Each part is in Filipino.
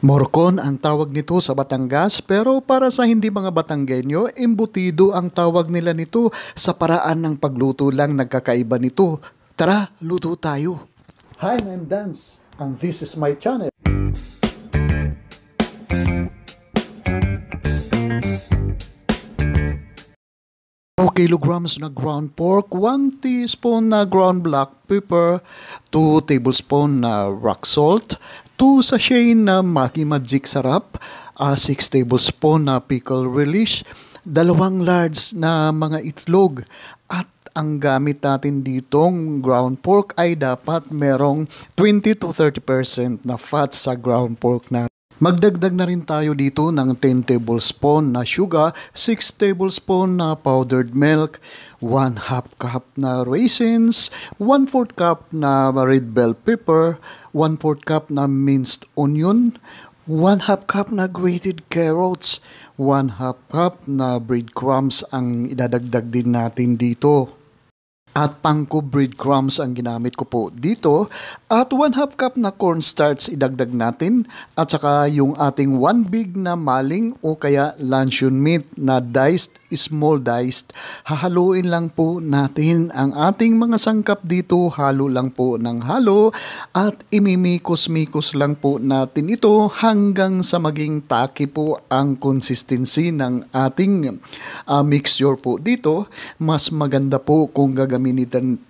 Morcon ang tawag nito sa Batangas pero para sa hindi mga Batanggenyo, embutido ang tawag nila nito sa paraan ng pagluto lang nagkakaiba nito. Tara, luto tayo! Hi, I'm Dance and this is my channel. 2 kilograms na ground pork, 1 teaspoon na ground black pepper, 2 tablespoon na rock salt, 2 sachet na Maggi Magic Sarap, 6 tablespoon na pickle relish, 2 large na mga itlog, at ang gamit natin ditong ground pork ay dapat merong 20 to 30% na fat sa ground pork na. Magdagdag na rin tayo dito ng 10 tablespoon na sugar, 6 tablespoon na powdered milk, 1/2 cup na raisins, 1/4 cup na red bell pepper, 1/4 cup na minced onion, 1/2 cup na grated carrots, 1/2 cup na breadcrumbs ang idadagdag din natin dito. At pangko breadcrumbs ang ginamit ko po dito, at 1/2 cup na cornstarch idagdag natin, at saka yung ating 1 big na maling o kaya luncheon meat na small diced. Hahaluin lang po natin ang ating mga sangkap dito, halo lang po ng halo, at imimikos-mikos lang po natin ito hanggang sa maging taki po ang consistency ng ating mixture po dito. Mas maganda po kung gagamitin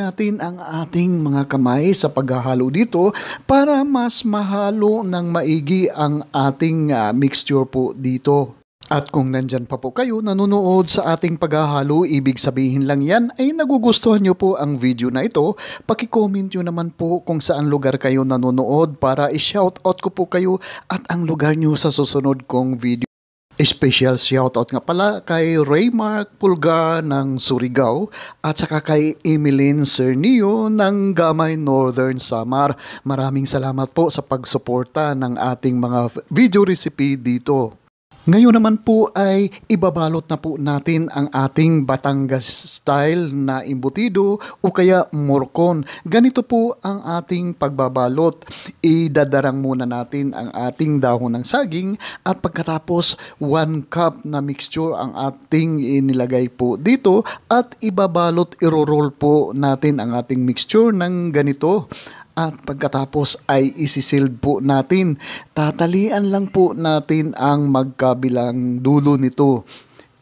natin ang ating mga kamay sa paghahalo dito para mas mahalo ng maigi ang ating mixture po dito. At kung nandyan pa po kayo nanonood sa ating paghahalo, ibig sabihin lang yan ay nagugustuhan nyo po ang video na ito. Paki-comment nyo naman po kung saan lugar kayo nanonood para i-shoutout ko po kayo at ang lugar nyo sa susunod kong video. Special shoutout nga pala kay Raymark Pulgar ng Surigao at saka kay Emeline Cernio ng Gamay Northern Samar. Maraming salamat po sa pagsuporta ng ating mga video recipe dito. Ngayon naman po ay ibabalot na po natin ang ating Batangas style na embutido o kaya morcon. Ganito po ang ating pagbabalot. Idadarang muna natin ang ating dahon ng saging at pagkatapos 1 cup na mixture ang ating inilagay po dito at ibabalot, iro-roll po natin ang ating mixture ng ganito. At pagkatapos ay isisild po natin. Tatalian lang po natin ang magkabilang dulo nito.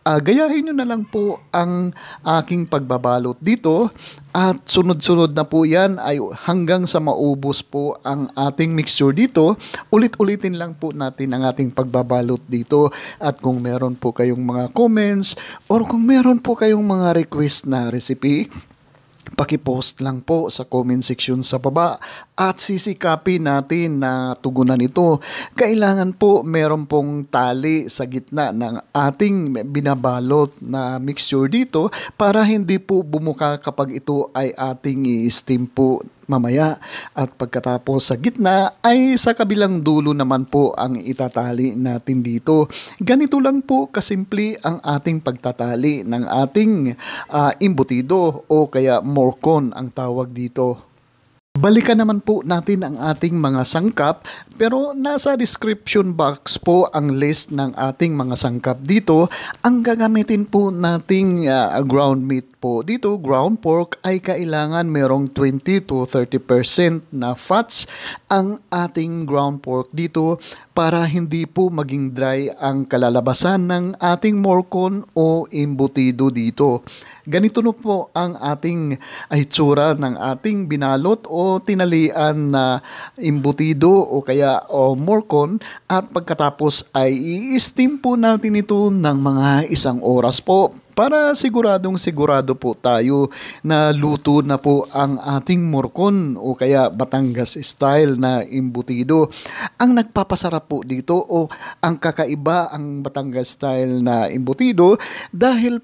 Gayahin nyo na lang po ang aking pagbabalot dito. At sunod-sunod na po yan ay hanggang sa maubos po ang ating mixture dito. Ulit-ulitin lang po natin ang ating pagbabalot dito. At kung meron po kayong mga comments or kung meron po kayong mga request na recipe, paki-post lang po sa comment section sa baba at sisikapin natin na tugunan ito. Kailangan po meron pong tali sa gitna ng ating binabalot na mixture dito para hindi po bumuka kapag ito ay ating i-steam po mamaya. At pagkatapos sa gitna ay sa kabilang dulo naman po ang itatali natin dito. Ganito lang po kasimple ang ating pagtatali ng ating embutido o kaya morcon ang tawag dito. Balikan naman po natin ang ating mga sangkap, pero nasa description box po ang list ng ating mga sangkap dito. Ang gagamitin po nating ground meat po dito, ground pork, ay kailangan merong 20 to 30% na fats ang ating ground pork dito para hindi po maging dry ang kalalabasan ng ating morcon o embutido dito. Ganito na po ang ating itsura ng ating binalot o tinalian na embutido o kaya morcon, at pagkatapos ay i-steam po natin ito ng mga 1 oras po para siguradong sigurado po tayo na luto na po ang ating morcon o kaya Batangas style na embutido. Ang nagpapasarap po dito o ang kakaiba ang Batangas style na embutido dahil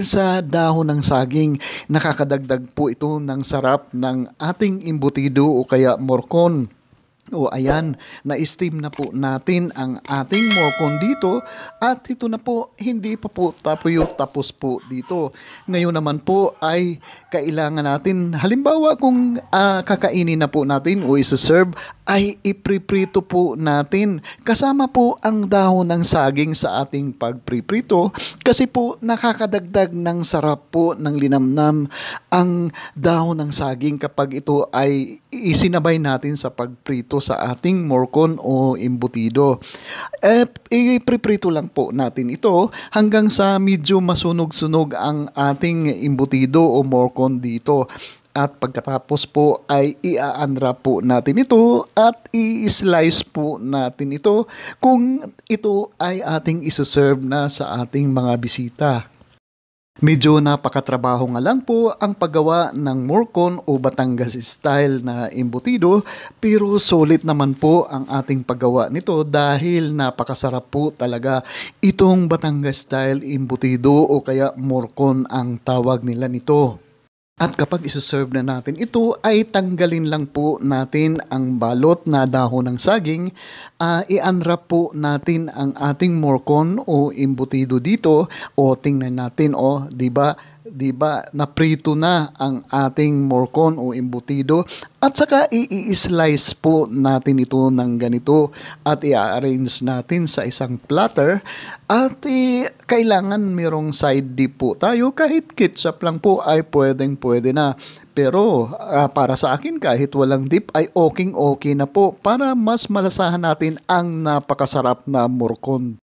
sa dahon ng saging. Nakakadagdag po ito ng sarap ng ating embutido o kaya morcon. O ayan, na-steam na po natin ang ating morcon dito at ito na po, hindi pa po tapos po dito. Ngayon naman po ay kailangan natin, halimbawa kung kakainin na po natin o isa-serve, ay ipriprito po natin. Kasama po ang dahon ng saging sa ating pagpriprito kasi po nakakadagdag ng sarap po ng linamnam ang dahon ng saging kapag ito ay isinabay natin sa pagprito sa ating morcon o embutido. Ipriprito lang po natin ito hanggang sa medyo masunog-sunog ang ating embutido o morcon dito. At pagkatapos po ay i-unwrap po natin ito at i-slice po natin ito kung ito ay ating isoserve na sa ating mga bisita. Medyo napakatrabaho nga lang po ang paggawa ng morcon o Batangas style na embutido pero solid naman po ang ating paggawa nito dahil napakasarap po talaga itong Batangas style embutido o kaya morcon ang tawag nila nito. At kapag isa-serve na natin ito ay tanggalin lang po natin ang balot na dahon ng saging, i-unwrap po natin ang ating morcon o embutido dito o tingnan natin di ba naprito na ang ating morcon o embutido at saka i-slice po natin ito ng ganito at i-arrange natin sa isang platter at kailangan merong side dip po tayo kahit ketchup lang po ay pwede na. Pero para sa akin kahit walang dip ay okay na po para mas malasahan natin ang napakasarap na morcon.